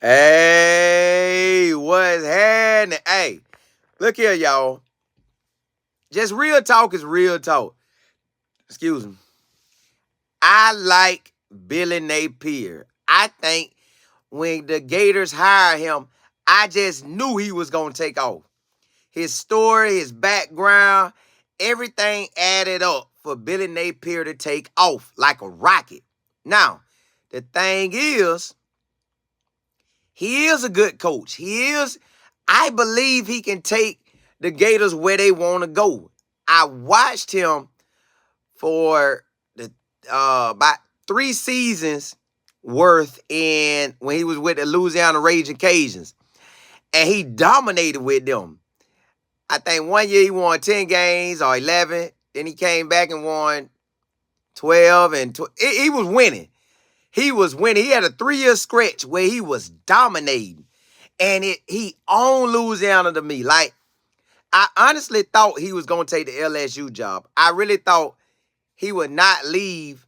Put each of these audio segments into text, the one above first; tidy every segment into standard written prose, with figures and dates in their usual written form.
Hey, what's happening? Hey, look here, y'all. Just real talk is real talk. Excuse me. I like Billy Napier. I think when the Gators hired him, I just knew he was going to take off. His story, his background, everything added up for Billy Napier to take off like a rocket. Now, the thing is, he is a good coach. I believe he can take the Gators where they want to go. I watched him for the about 3 seasons worth in when he was with the Louisiana Raging Cajuns. And he dominated with them. I think one year he won 10 games or 11. Then he came back and won 12 and he was winning. He was winning. He had a 3-year stretch where he was dominating. And he owned Louisiana to me. Like, I honestly thought he was going to take the LSU job. I really thought he would not leave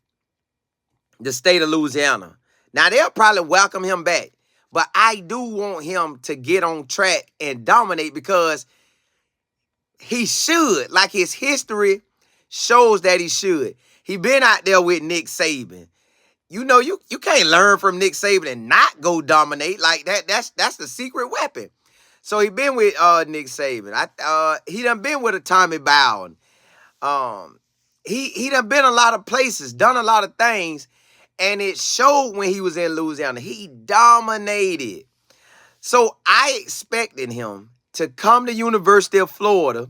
the state of Louisiana. Now, they'll probably welcome him back. But I do want him to get on track and dominate because he should. Like, his history shows that he should. He been out there with Nick Saban. You know, you can't learn from Nick Saban and not go dominate like that. That's the secret weapon. So he been with Nick Saban. He done been with a Tommy Bowden. He done been a lot of places, done a lot of things, and it showed when he was in Louisiana. He dominated. So I expected him to come to University of Florida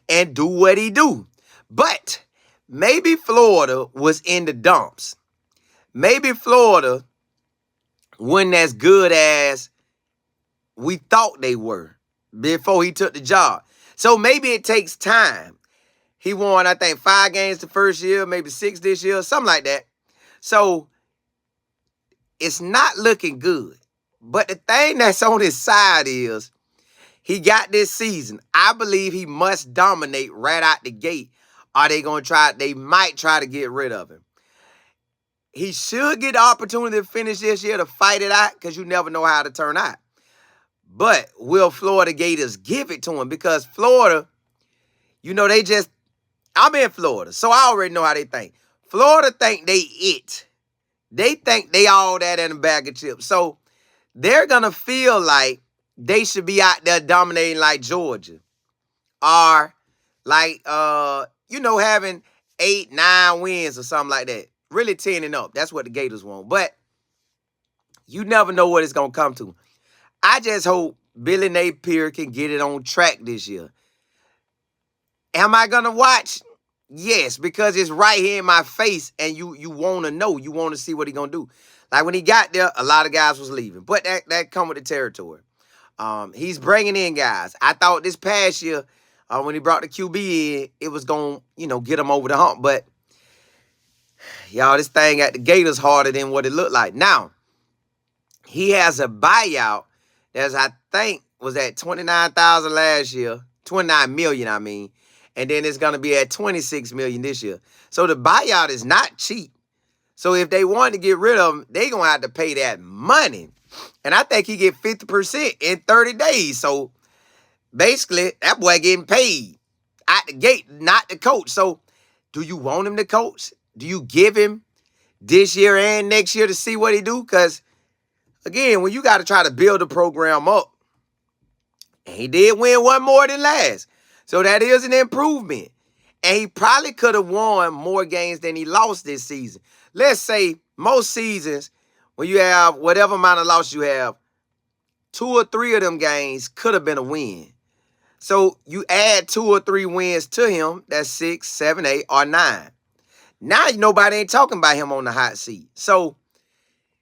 and do what he do. But maybe Florida was in the dumps. Maybe Florida wasn't as good as we thought they were before he took the job. So maybe it takes time. He won, I think, 5 games the first year, maybe 6 this year, something like that. So it's not looking good. But the thing that's on his side is he got this season. I believe he must dominate right out the gate. They might try to get rid of him. He should get the opportunity to finish this year to fight it out because you never know how to turn out. But will Florida Gators give it to him? Because Florida, I'm in Florida, so I already know how they think. Florida think they it. They think they all that in a bag of chips. So they're going to feel like they should be out there dominating like Georgia. Or like, having 8, 9 wins or something like that. Really 10 and up. That's what the Gators want. But you never know what it's going to come to. I just hope Billy Napier can get it on track this year. Am I going to watch? Yes, because it's right here in my face and you want to know. You want to see what he's going to do. Like when he got there, a lot of guys was leaving. But that come with the territory. He's bringing in guys. I thought this past year, when he brought the QB in, it was going to, get him over the hump. But y'all, this thing at the Gators harder than what it looked like. Now, he has a buyout that's, I think, was at $29,000 last year. $29 million, I mean. And then it's going to be at $26 million this year. So the buyout is not cheap. So if they want to get rid of him, they're going to have to pay that money. And I think he get 50% in 30 days. So basically, that boy getting paid out the gate, not the coach. So do you want him to coach? Do you give him this year and next year to see what he do? Because, again, when you got to try to build a program up, and he did win one more than last. So that is an improvement. And he probably could have won more games than he lost this season. Let's say most seasons, when you have whatever amount of loss you have, 2 or 3 of them games could have been a win. So you add 2 or 3 wins to him, that's 6, 7, 8, or 9. Now nobody ain't talking about him on the hot seat. So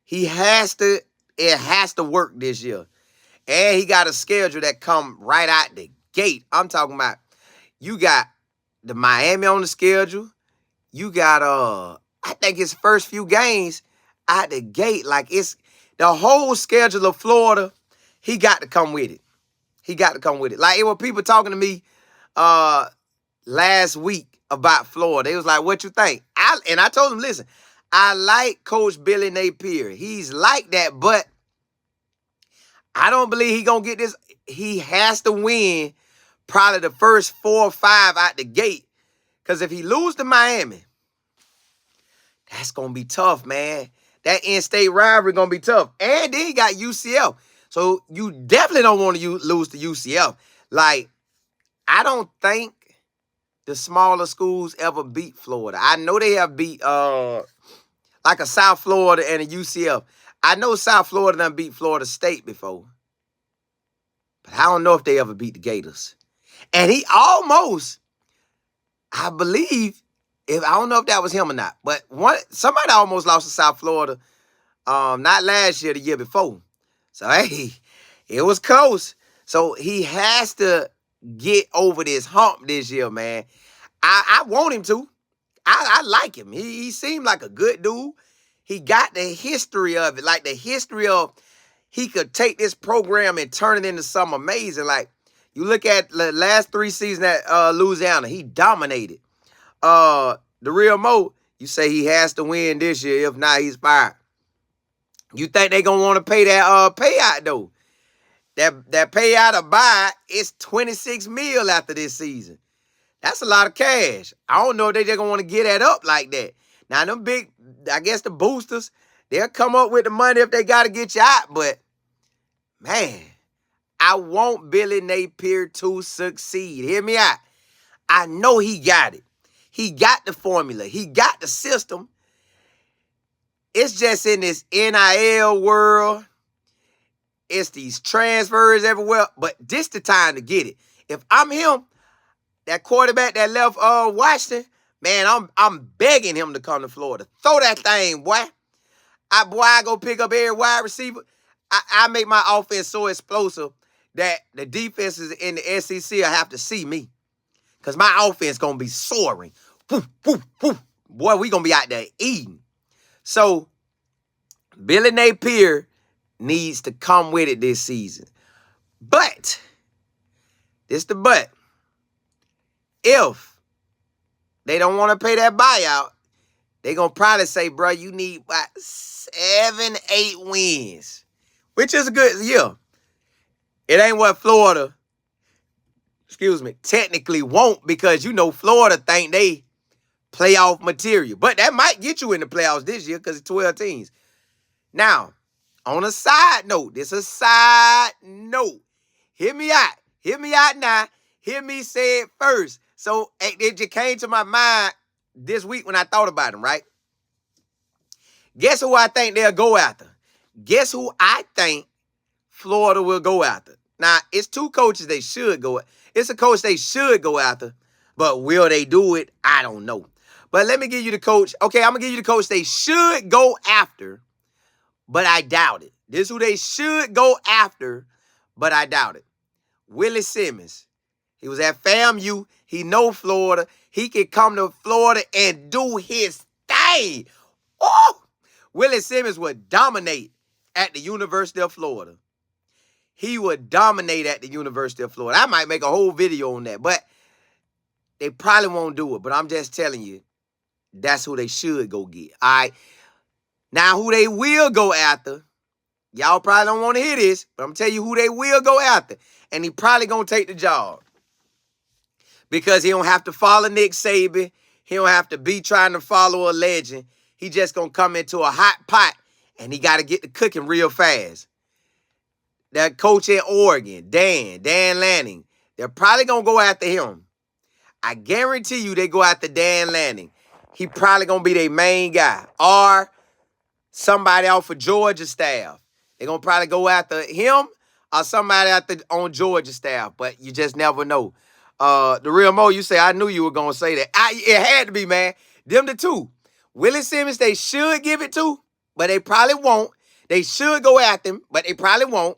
it has to work this year. And he got a schedule that come right out the gate. I'm talking about you got the Miami on the schedule. You got I think his first few games out the gate. Like it's the whole schedule of Florida, he got to come with it. He got to come with it. Like it were people talking to me last week about Florida. They was like, what you think? I told them, listen, I like Coach Billy Napier. He's like that, but I don't believe he gonna get this. He has to win probably the first 4 or 5 out the gate. Because if he lose to Miami, that's gonna be tough, man. That in-state rivalry gonna be tough. And then he got UCF. So you definitely don't want to lose to UCF. Like, I don't think the smaller schools ever beat Florida. I know they have beat like a South Florida and a UCF. I know South Florida done beat Florida State before. But I don't know if they ever beat the Gators. And he almost, I believe, I don't know if that was him or not, but somebody almost lost to South Florida, not last year, the year before. So, hey, it was close. So he has to get over this hump this year, man. I want him to. I like him. He seemed like a good dude. He got the history of it, like the history of he could take this program and turn it into something amazing. Like, you look at the last 3 seasons at Louisiana, he dominated. The real Mo, you say he has to win this year. If not, he's fired. You think they gonna want to pay that payout though? That payout to buy is $26 million after this season. That's a lot of cash. I don't know if they just gonna want to get that up like that. Now them big, I guess the boosters, they'll come up with the money if they gotta get you out. But man, I want Billy Napier to succeed. Hear me out. I know he got it. He got the formula. He got the system. It's just in this NIL world. It's these transfers everywhere. But this the time to get it. If I'm him, that quarterback that left Washington, man, I'm begging him to come to Florida. Throw that thing, boy. I go pick up every wide receiver. I make my offense so explosive that the defenses in the SEC will have to see me. Because my offense going to be soaring. Woof, woof, woof. Boy, we going to be out there eating. So, Billy Napier needs to come with it this season. But, this the but. If they don't want to pay that buyout, they going to probably say, bro, you need about 7, 8 wins. Which is a good year. It ain't what Florida, technically won't, because you know Florida think they playoff material. But that might get you in the playoffs this year because it's 12 teams. Now, on a side note, this is a side note. Hear me out. Hear me out now. Hear me say it first. So it just came to my mind this week when I thought about him, right? Guess who I think they'll go after? Guess who I think Florida will go after? Now, it's 2 coaches they should go after. It's a coach they should go after, but will they do it? I don't know. But let me give you the coach. Okay, I'm going to give you the coach they should go after, but I doubt it. This is who they should go after, but I doubt it. Willie Simmons. He was at FAMU. He know Florida. He can come to Florida and do his thing. Oh! Willie Simmons would dominate at the University of Florida. He would dominate at the University of Florida. I might make a whole video on that, but they probably won't do it. But I'm just telling you, that's who they should go get. All right. Now, who they will go after, y'all probably don't want to hear this, but I'm telling you who they will go after. And he probably going to take the job. Because he don't have to follow Nick Saban. He don't have to be trying to follow a legend. He just going to come into a hot pot, and he got to get the cooking real fast. That coach in Oregon, Dan Lanning, they're probably going to go after him. I guarantee you they go after Dan Lanning. He probably going to be their main guy. Or somebody off of Georgia staff. They're going to probably go after him or somebody on Georgia staff. But you just never know. The real Mo, you say, I knew you were going to say that. It had to be, man. Them the 2. Willie Simmons, they should give it to, but they probably won't. They should go after him, but they probably won't.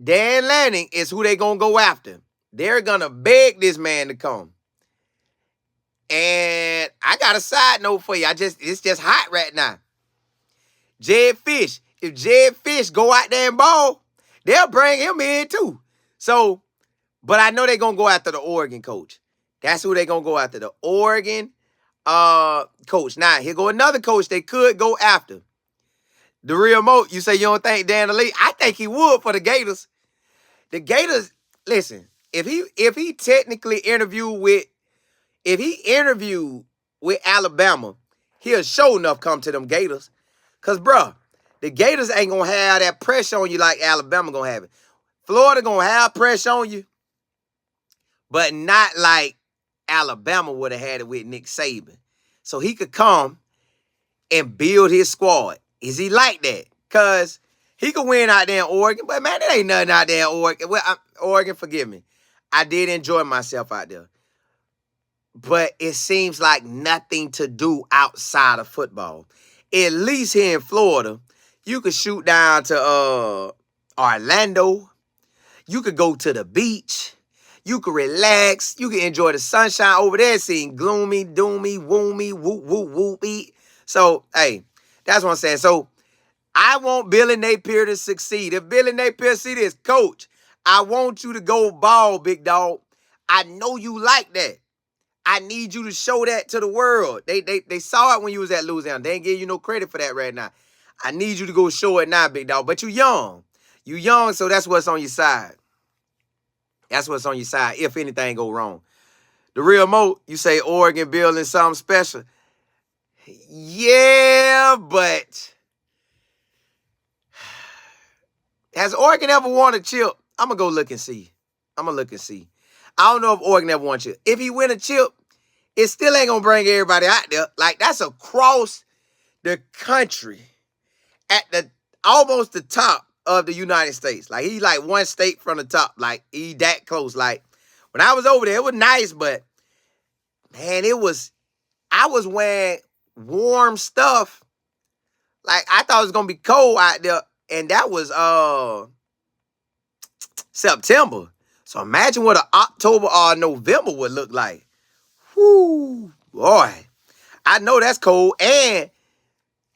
Dan Lanning is who they going to go after. They're going to beg this man to come. And I got a side note for you. It's just hot right now. Jed Fish. If Jed Fish go out there and ball, they'll bring him in too. So, but I know they're going to go after the Oregon coach. That's who they're going to go after, the Oregon coach. Now, here go another coach they could go after. The real Mo, you say you don't think Dan the lead? I think he would for the Gators. The Gators, listen, if he technically interviewed with, if he interviewed with Alabama, he'll sure enough come to them Gators. Cause bruh, the Gators ain't gonna have that pressure on you like Alabama gonna have it. Florida gonna have pressure on you, but not like Alabama would have had it with Nick Saban. So he could come and build his squad. Is he like that? Cause he could win out there in Oregon, but man, there ain't nothing out there in Oregon. Well, Oregon, forgive me. I did enjoy myself out there. But it seems like nothing to do outside of football. At least here in Florida, you could shoot down to Orlando. You could go to the beach. You could relax. You could enjoy the sunshine over there, seeing gloomy, doomy, woomy, whoop, whoop, whoopy. So, hey, that's what I'm saying. So, I want Billy Napier to succeed. If Billy Napier see this, coach, I want you to go ball, big dog. I know you like that. I need you to show that to the world. They saw it when you was at Louisiana. They ain't give you no credit for that right now. I need you to go show it now, big dog. But you young. You young, so that's what's on your side. That's what's on your side if anything go wrong. The real Mo, you say Oregon building something special. Yeah, but has Oregon ever won a chip? I'm going to go look and see. I'm going to look and see. I don't know if Oregon ever won a chip. If he win a chip, it still ain't going to bring everybody out there. Like, that's across the country at the almost the top of the United States. Like, he like one state from the top. Like, he that close. Like, when I was over there, it was nice, but, man, I was wearing warm stuff. Like, I thought it was going to be cold out there, and that was September. So imagine what an October or November would look like. Whoo, boy. I know that's cold. And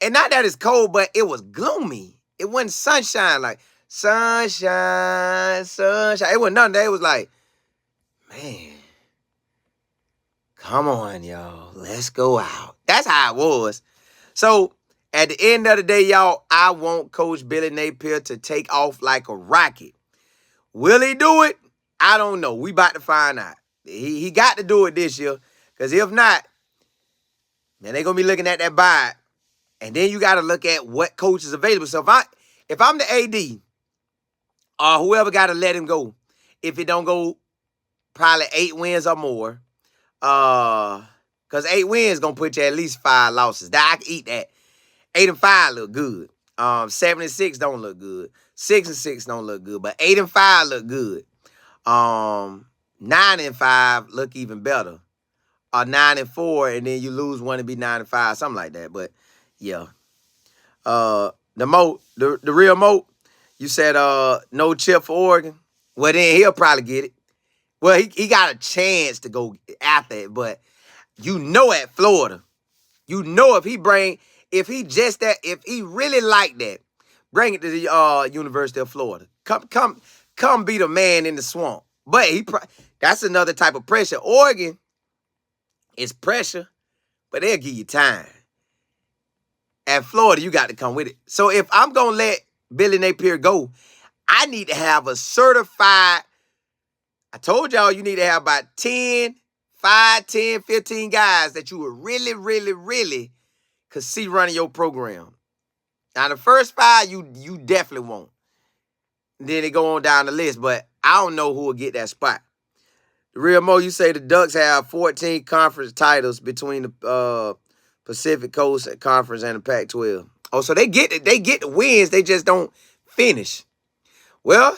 not that it's cold, but it was gloomy. It wasn't sunshine. Like, sunshine, sunshine. It wasn't nothing. It was like, man, come on, y'all. Let's go out. That's how it was. So, at the end of the day, y'all, I want Coach Billy Napier to take off like a rocket. Will he do it? I don't know. We about to find out. He got to do it this year. Because if not, then they're going to be looking at that buy. And then you got to look at what coach is available. So if I'm the AD or whoever got to let him go, if it don't go probably 8 wins or more, because 8 wins going to put you at least 5 losses. That I can eat that. 8-5 look good. 7-6 don't look good. 6-6 don't look good. But 8-5 look good. 9-5 look even better. Or 9-4, and then you lose one and be 9-5, something like that. But yeah. The real Mo, you said no chip for Oregon. Well, then he'll probably get it. Well, he got a chance to go after it, but you know at Florida, you know if he really like that, bring it to the University of Florida. Come be the man in the swamp. But that's another type of pressure. Oregon is pressure, but they'll give you time. At Florida, you got to come with it. So if I'm going to let Billy Napier go, I need to have a certified, I told y'all you need to have about 10, 15 guys that you would really, really, really could see running your program. Now, the first 5, you definitely won't. Then they go on down the list, but I don't know who will get that spot. The real Mo, you say the Ducks have 14 conference titles between the Pacific Coast Conference and the Pac-12. Oh, so they get the wins, they just don't finish. Well,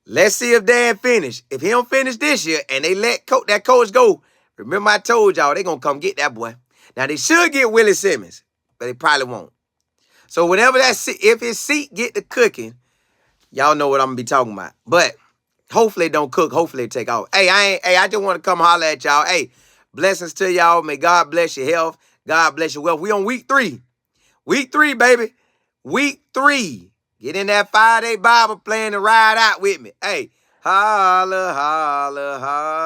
let's see if Dan finish. If he don't finish this year and they let that coach go, remember I told y'all they gonna come get that boy. Now they should get Willie Simmons, but they probably won't. So whenever if his seat get to cooking, y'all know what I'm gonna be talking about. But hopefully it don't cook. Hopefully it take off. Hey, I just want to come holler at y'all. Hey, blessings to y'all. May God bless your health. God bless your wealth. We on week 3. Week 3, baby. Week 3. Get in that 5-day Bible plan and ride out with me. Hey, holla, holla, holla.